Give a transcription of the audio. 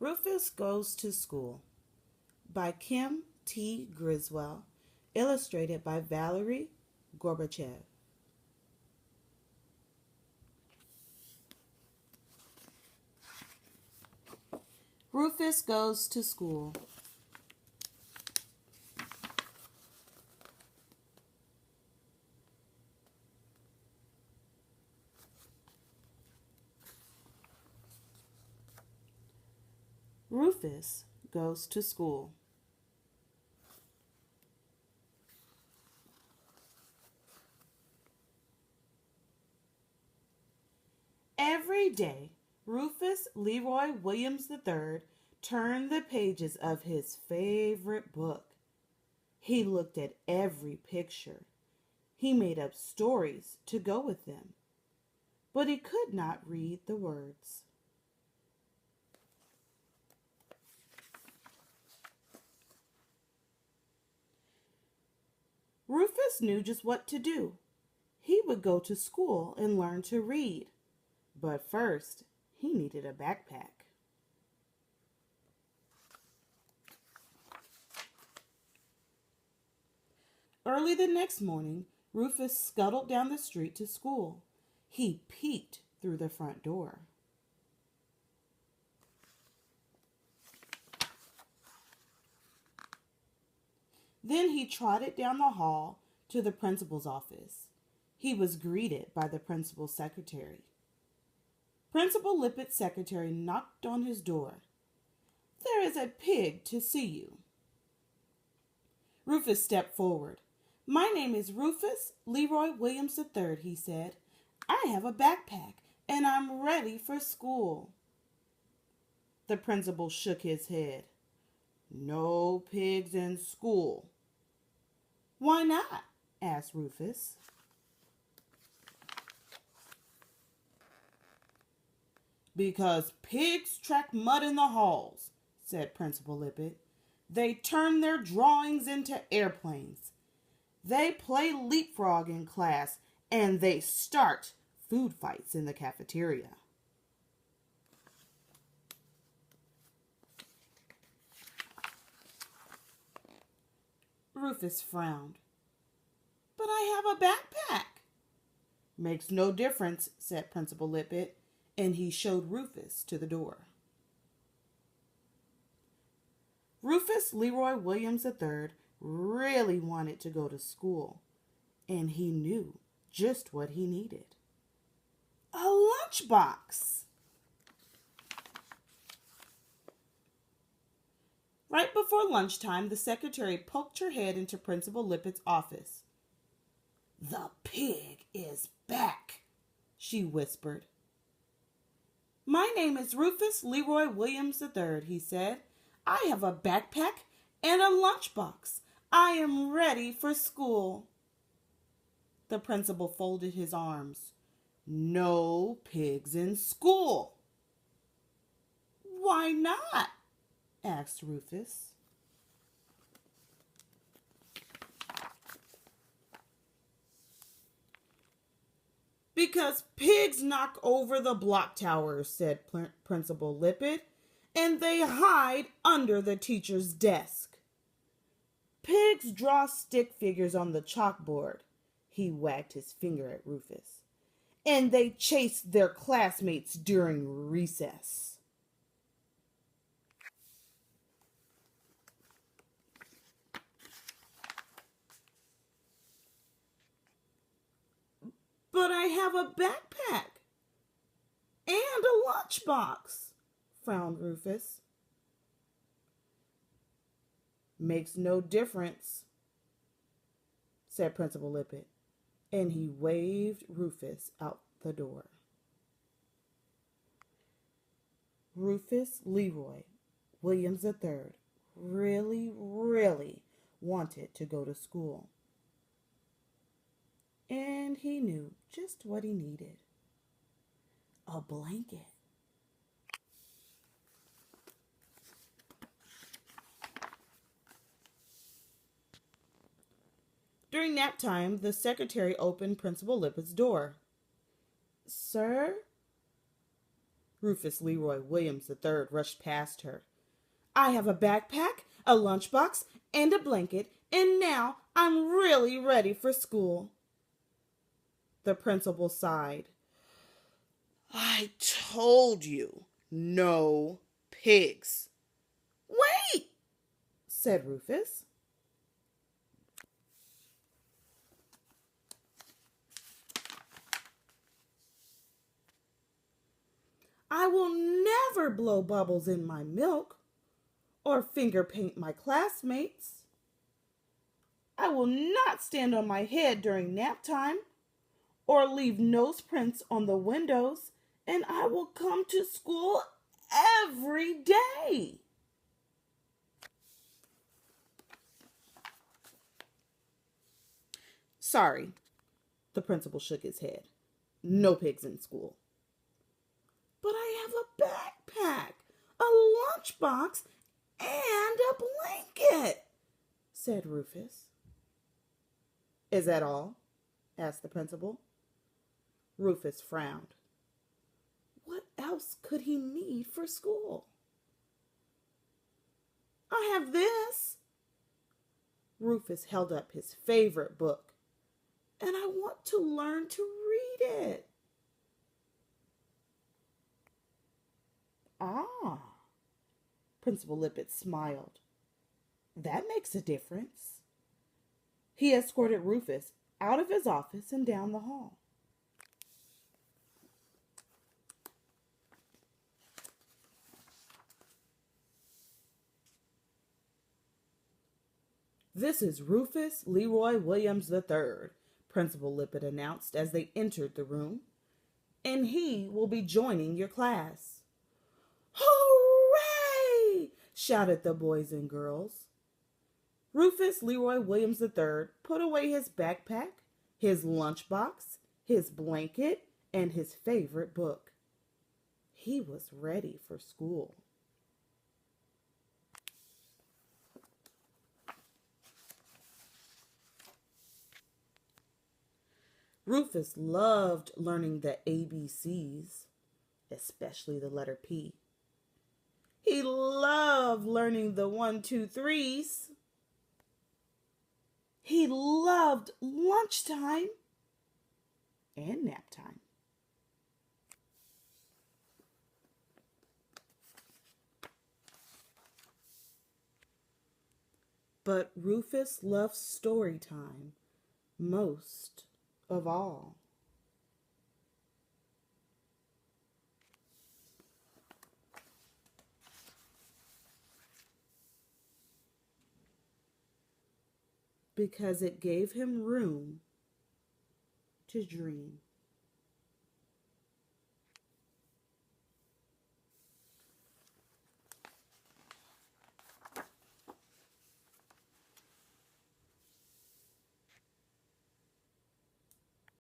Rufus Goes to School by Kim T. Griswell, illustrated by Valerie Gorbachev. Rufus Goes to School. Rufus goes to school. Every day, Rufus Leroy Williams III turned the pages of his favorite book. He looked at every picture. He made up stories to go with them, but he could not read the words. Rufus knew just what to do. He would go to school and learn to read. But first, he needed a backpack. Early the next morning, Rufus scuttled down the street to school. He peeked through the front door. Then he trotted down the hall to the principal's office. He was greeted by the principal's secretary. Principal Lippett's secretary knocked on his door. "There is a pig to see you." Rufus stepped forward. "My name is Rufus Leroy Williams III, he said. "I have a backpack and I'm ready for school." The principal shook his head. "No pigs in school." "Why not?" asked Rufus. "Because pigs track mud in the halls," said Principal Lippett. "They turn their drawings into airplanes. They play leapfrog in class, and they start food fights in the cafeteria." Rufus frowned. "But I have a backpack." "Makes no difference," said Principal Lippett, and he showed Rufus to the door. Rufus Leroy Williams III really wanted to go to school, and he knew just what he needed. A lunchbox! Right before lunchtime, the secretary poked her head into Principal Lippett's office. "The pig is back," she whispered. "My name is Rufus Leroy Williams III, he said. "I have a backpack and a lunchbox. I am ready for school." The principal folded his arms. "No pigs in school." "Why not?" asked Rufus. "Because pigs knock over the block towers," said Principal Lippett, "and they hide under the teacher's desk. Pigs draw stick figures on the chalkboard," he wagged his finger at Rufus, "and they chase their classmates during recess." "But I have a backpack and a lunchbox," frowned Rufus. "Makes no difference," said Principal Lippett, and he waved Rufus out the door. Rufus Leroy Williams III really wanted to go to school. And he knew just what he needed. A blanket. During nap time, the secretary opened Principal Lippett's door. "Sir?" Rufus Leroy Williams III rushed past her. I have a backpack, a lunchbox, and a blanket, and now I'm really ready for school. The principal sighed. I told you, no pigs. Wait, said Rufus. I will never blow bubbles in my milk or finger paint my classmates. I will not stand on my head during nap time or leave nose prints on the windows, and I will come to school every day. Sorry, the principal shook his head. No pigs in school. But I have a backpack, a lunchbox, and a blanket, said Rufus. Is that all? Asked the principal. Rufus frowned. What else could he need for school? I have this. Rufus held up his favorite book, and I want to learn to read it. Ah, Principal Lippett smiled. That makes a difference. He escorted Rufus out of his office and down the hall. This is Rufus Leroy Williams III, Principal Lippett announced as they entered the room, and he will be joining your class. Hooray! Shouted the boys and girls. Rufus Leroy Williams III put away his backpack, his lunchbox, his blanket, and his favorite book. He was ready for school. Rufus loved learning the ABCs, especially the letter P. He loved learning the 1, 2, 3s. He loved lunchtime and nap time. But Rufus loved story time most of all. Because it gave him room to dream.